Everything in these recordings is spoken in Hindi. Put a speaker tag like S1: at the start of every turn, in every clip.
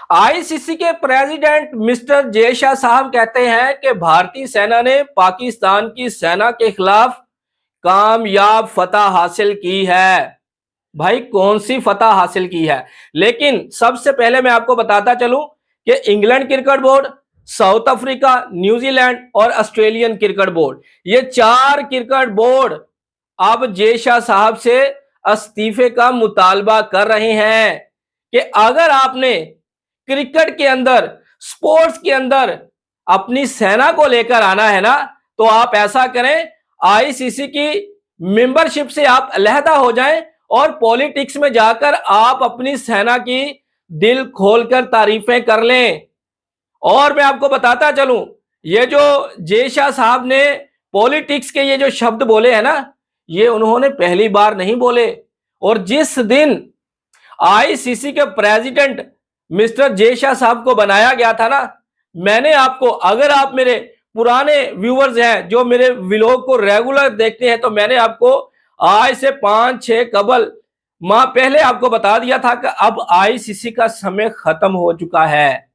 S1: आईसीसी के प्रेसिडेंट मिस्टर जय शाह साहब कहते हैं कि भारतीय सेना ने पाकिस्तान की सेना के खिलाफ कामयाब फतह हासिल की है। भाई कौन सी फतह हासिल की है? लेकिन सबसे पहले मैं आपको बताता चलूं कि England cricket board, south Africa, New Zealand और ऑस्ट्रेलियन क्रिकेट बोर्ड, ये चार क्रिकेट बोर्ड अब जय शाह साहब से इस्तीफे का मुतालबा कर रहे हैं कि अगर आपने क्रिकेट के अंदर, स्पोर्ट्स के अंदर अपनी सेना को लेकर आना है ना, तो आप ऐसा करें, आईसीसी की मेंबरशिप से आप अलहदा हो जाएं और पॉलिटिक्स में जाकर आप अपनी सेना की दिल खोलकर तारीफें कर लें। और मैं आपको बताता चलूं, ये जो जय शाह साहब ने पॉलिटिक्स के ये जो शब्द बोले हैं ना, ये उन्होंने पहली बार नहीं बोले। और जिस दिन आईसीसी के प्रेसिडेंट मिस्टर जय शाह साहब को बनाया गया था ना, मैंने आपको, अगर आप मेरे पुराने व्यूअर्स हैं जो मेरे व्लॉग को रेगुलर देखते हैं, तो मैंने आपको आज से 5-6 कबल माह पहले आपको बता दिया था कि अब आईसीसी का समय खत्म हो चुका है।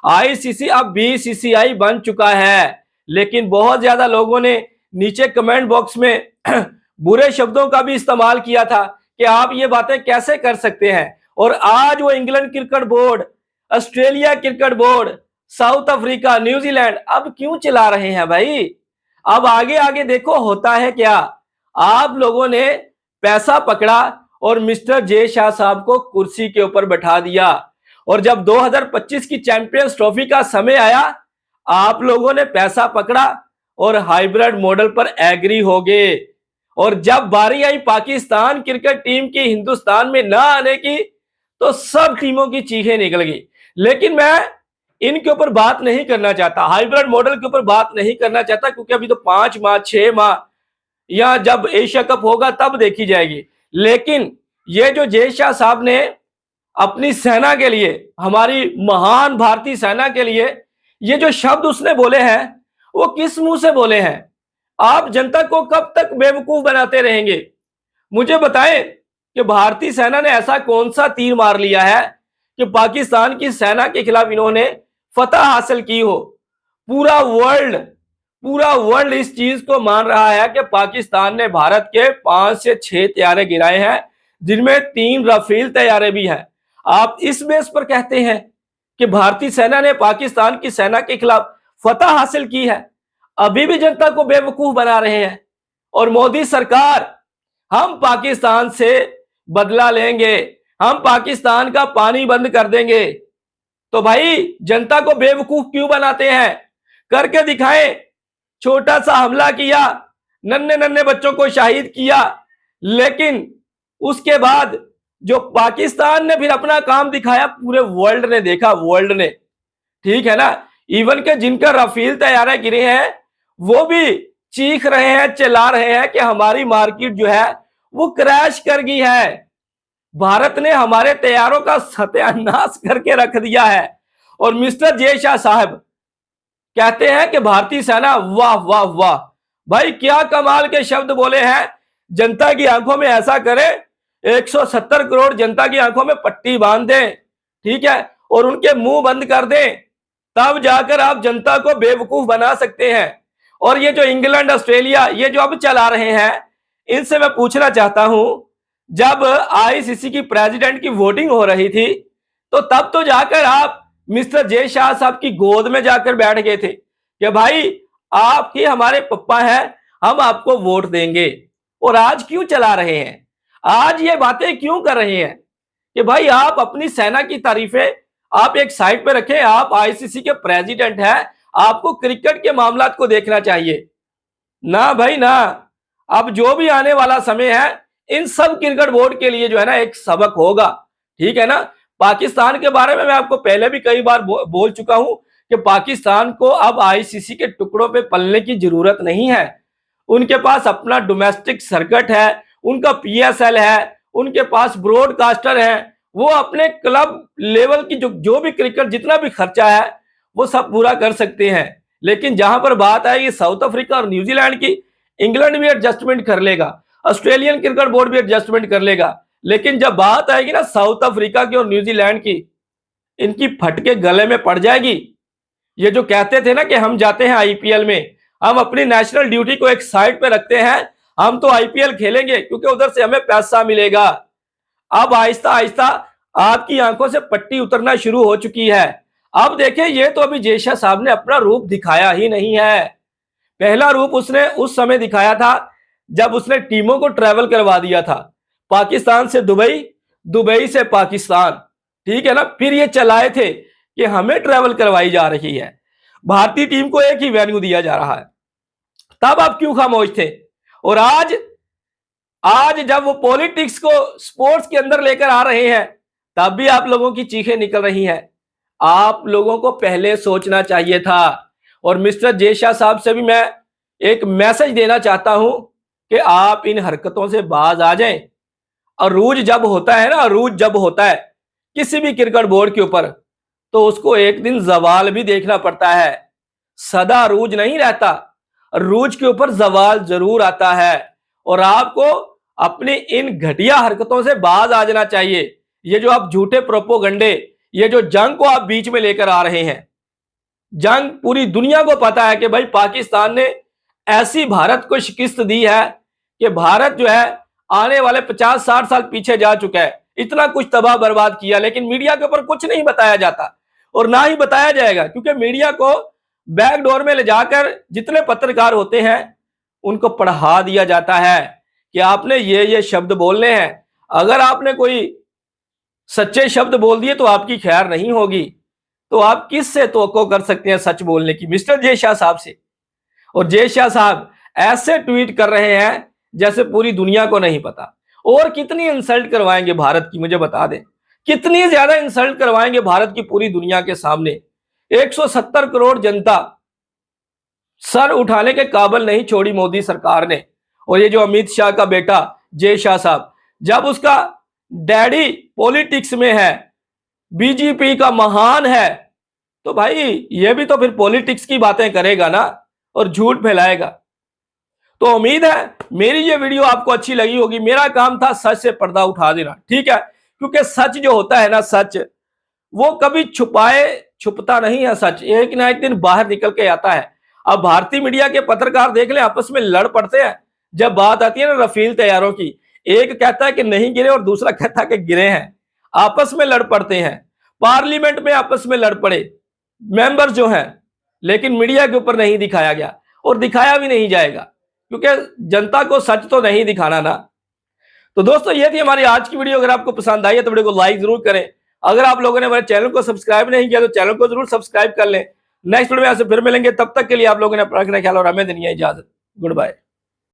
S1: आईसीसी अब बीसीसीआई बन चुका है। लेकिन बहुत ज्यादा लोगों ने नीचे कमेंट बॉक्स में बुरे शब्दों का भी इस्तेमाल किया था कि आप ये बातें कैसे कर सकते हैं। और आज वो England cricket board, Australia cricket board, south Africa, New Zealand अब क्यों चला रहे हैं भाई? अब आगे आगे देखो होता है क्या। आप लोगों ने पैसा पकड़ा और मिस्टर जय शाह साहब को कुर्सी के ऊपर बैठा दिया। और जब 2025 की चैंपियंस ट्रॉफी का समय आया, आप लोगों ने पैसा पकड़ा और हाइब्रिड मॉडल पर एग्री हो गए। और जब बारी आई पाकिस्तान क्रिकेट टीम की हिंदुस्तान में ना आने की, तो सब टीमों की चीखें निकल गई। लेकिन मैं इनके ऊपर बात नहीं करना चाहता, हाइब्रिड मॉडल के ऊपर बात नहीं करना चाहता, क्योंकि अभी तो 5 माह 6 माह या जब एशिया कप होगा तब देखी जाएगी। लेकिन ये जो जय शाह साहब ने अपनी सेना के लिए, हमारी महान भारतीय सेना के लिए ये जो शब्द उसने बोले हैं, वो किस मुंह से बोले हैं? आप जनता को कब तक बेवकूफ बनाते रहेंगे? मुझे बताएं कि भारतीय सेना ने ऐसा कौन सा तीर मार लिया है कि पाकिस्तान की सेना के खिलाफ इन्होंने फतह हासिल की हो। पूरा वर्ल्ड इस चीज को मान रहा है कि पाकिस्तान ने भारत के 5 से 6 तैयारे गिराए हैं, जिनमें 3 राफेल तैयारे भी हैं। आप इस बेस पर कहते हैं कि भारतीय सेना ने पाकिस्तान की सेना के खिलाफ फतह हासिल की है? अभी भी जनता को बेवकूफ बना रहे हैं। और मोदी सरकार, हम पाकिस्तान से बदला लेंगे, हम पाकिस्तान का पानी बंद कर देंगे। तो भाई जनता को बेवकूफ क्यों बनाते हैं? करके दिखाएं। छोटा सा हमला किया, नन्हे नन्हे बच्चों को शहीद किया, लेकिन उसके बाद जो पाकिस्तान ने फिर अपना काम दिखाया, पूरे वर्ल्ड ने देखा, वर्ल्ड ने, ठीक है ना। इवन के जिनका राफेल तैयारे गिरे हैं, वो भी चीख रहे हैं, चिल्ला रहे हैं कि हमारी मार्केट जो है वो क्रैश कर गई है, भारत ने हमारे तैयारों का सत्यानाश करके रख दिया है। और मिस्टर जय शाह साहब कहते हैं कि भारतीय सेना, वाह वाह वाह भाई, क्या कमाल के शब्द बोले हैं। जनता की आंखों में ऐसा करें, 170 करोड़ जनता की आंखों में पट्टी बांध दें, ठीक है, और उनके मुंह बंद कर दें, तब जाकर आप जनता को बेवकूफ बना सकते हैं। और ये जो इंग्लैंड, ऑस्ट्रेलिया, ये जो अब चला रहे हैं, इनसे मैं पूछना चाहता हूं, जब आईसीसी की प्रेसिडेंट की वोटिंग हो रही थी, तो तब तो जाकर आप मिस्टर जय शाह साहब की गोद में जाकर बैठ गए थे कि भाई आप ही हमारे पप्पा हैं, हम आपको वोट देंगे। और आज क्यों चला रहे हैं? आज ये बातें क्यों कर रहे हैं कि भाई आप अपनी सेना की तारीफें आप एक साइड पे रखें, आप आईसीसी के प्रेसिडेंट हैं, आपको क्रिकेट के मामलात को देखना चाहिए ना भाई ना। अब जो भी आने वाला समय है, इन सब क्रिकेट बोर्ड के लिए जो है ना एक सबक होगा, ठीक है ना। पाकिस्तान के बारे में मैं आपको पहले भी कई बार बोल चुका हूं कि पाकिस्तान को अब आईसीसी के टुकड़ों पे पलने की जरूरत नहीं है। उनके पास अपना डोमेस्टिक सर्किट है, उनका पीएसएल है, उनके पास ब्रॉडकास्टर है, वो अपने क्लब लेवल की जो भी क्रिकेट, जितना भी खर्चा है वो सब पूरा कर सकते हैं। लेकिन जहां पर बात आएगी साउथ अफ्रीका और न्यूजीलैंड की, इंग्लैंड भी एडजस्टमेंट कर लेगा, ऑस्ट्रेलियन क्रिकेट बोर्ड भी एडजस्टमेंट कर लेगा। लेकिन जब बात आएगी ना साउथ अफ्रीका की और न्यूजीलैंड की, इनकी फटके गले में पड़ जाएगी। ये जो कहते थे ना कि हम जाते हैं आईपीएल में, हम अपनी नेशनल ड्यूटी को एक साइड पे रखते हैं, हम तो आईपीएल खेलेंगे क्योंकि उधर से हमें पैसा मिलेगा। अब आहिस्ता आहिस्ता आपकी आंखों से पट्टी उतरना शुरू हो चुकी है। अब देखें, ये तो अभी जय शाह साहब ने अपना रूप दिखाया ही नहीं है। पहला रूप उसने उस समय दिखाया था जब उसने टीमों को ट्रैवल करवा दिया था, पाकिस्तान से दुबई, दुबई से पाकिस्तान, ठीक है ना। फिर ये चलाए थे कि हमें ट्रैवल करवाई जा रही है, भारतीय टीम को एक ही वेन्यू दिया जा रहा है। तब आप क्यों खामोश थे? और आज जब वो पॉलिटिक्स को स्पोर्ट्स के अंदर लेकर आ रहे हैं, तब भी आप लोगों की चीखें निकल रही हैं। आप लोगों को पहले सोचना चाहिए था। और मिस्टर जय शाह साहब से भी मैं एक मैसेज देना चाहता हूं कि आप इन हरकतों से बाज आ जाएं। अरूज जब होता है ना, अरूज जब होता है किसी भी क्रिकेट बोर्ड के ऊपर, तो उसको एक दिन जवाल भी देखना पड़ता है। सदा अरूज नहीं रहता, अरूज के ऊपर जवाल जरूर आता है। और आपको अपनी इन घटिया हरकतों से बाज आ जाना चाहिए। ये जो आप झूठे प्रोपोगंडे, ये जो जंग को आप बीच में लेकर आ रहे हैं, जंग पूरी दुनिया को पता है कि भाई पाकिस्तान ने ऐसी भारत को शिकस्त दी है कि भारत जो है आने वाले 50-60 साल पीछे जा चुका है। इतना कुछ तबाह बर्बाद किया, लेकिन मीडिया के ऊपर कुछ नहीं बताया जाता और ना ही बताया जाएगा, क्योंकि मीडिया को बैकडोर में ले जाकर जितने पत्रकार होते हैं उनको पढ़ा दिया जाता है कि आपने ये शब्द बोलने हैं। अगर आपने कोई सच्चे शब्द बोल दिए तो आपकी खैर नहीं होगी। तो आप किससे तवक्को कर सकते हैं सच बोलने की? मिस्टर जय शाह साहब से। और जय शाह साहब ऐसे ट्वीट कर रहे हैं जैसे पूरी दुनिया को नहीं पता। और कितनी इंसल्ट करवाएंगे भारत की, मुझे बता दें, कितनी ज्यादा इंसल्ट करवाएंगे भारत की पूरी दुनिया के सामने। 170 करोड़ जनता सर उठाने के काबिल नहीं छोड़ी मोदी सरकार ने। और ये जो अमित शाह का बेटा जय शाह साहब, जब उसका डैडी पॉलिटिक्स में है, बीजेपी का महान है, तो भाई ये भी तो फिर पॉलिटिक्स की बातें करेगा ना और झूठ फैलाएगा। तो उम्मीद है मेरी ये वीडियो आपको अच्छी लगी होगी। मेरा काम था सच से पर्दा उठा देना, ठीक है, क्योंकि सच जो होता है ना, सच वो कभी छुपता नहीं है। सच एक ना एक दिन बाहर निकल के आता है। अब भारतीय मीडिया के पत्रकार देख ले, आपस में लड़ पड़ते हैं जब बात आती है ना रफील तैयारों की। एक कहता है कि नहीं गिरे और दूसरा कहता है कि गिरे हैं, आपस में लड़ पड़ते हैं। पार्लियामेंट में आपस में लड़ पड़े मेंबर जो हैं, लेकिन मीडिया के ऊपर नहीं दिखाया गया और दिखाया भी नहीं जाएगा, क्योंकि जनता को सच तो नहीं दिखाना ना। तो दोस्तों ये थी हमारी आज की वीडियो। अगर आपको पसंद आई है तो वीडियो को लाइक जरूर करें। अगर आप लोगों ने हमारे चैनल को सब्सक्राइब नहीं किया तो चैनल को जरूर सब्सक्राइब कर लें। नेक्स्ट वीडियो में आपसे फिर मिलेंगे, तब तक के लिए आप लोगों ने अपना ख्याल और हमें देनी है इजाजत। Good bye.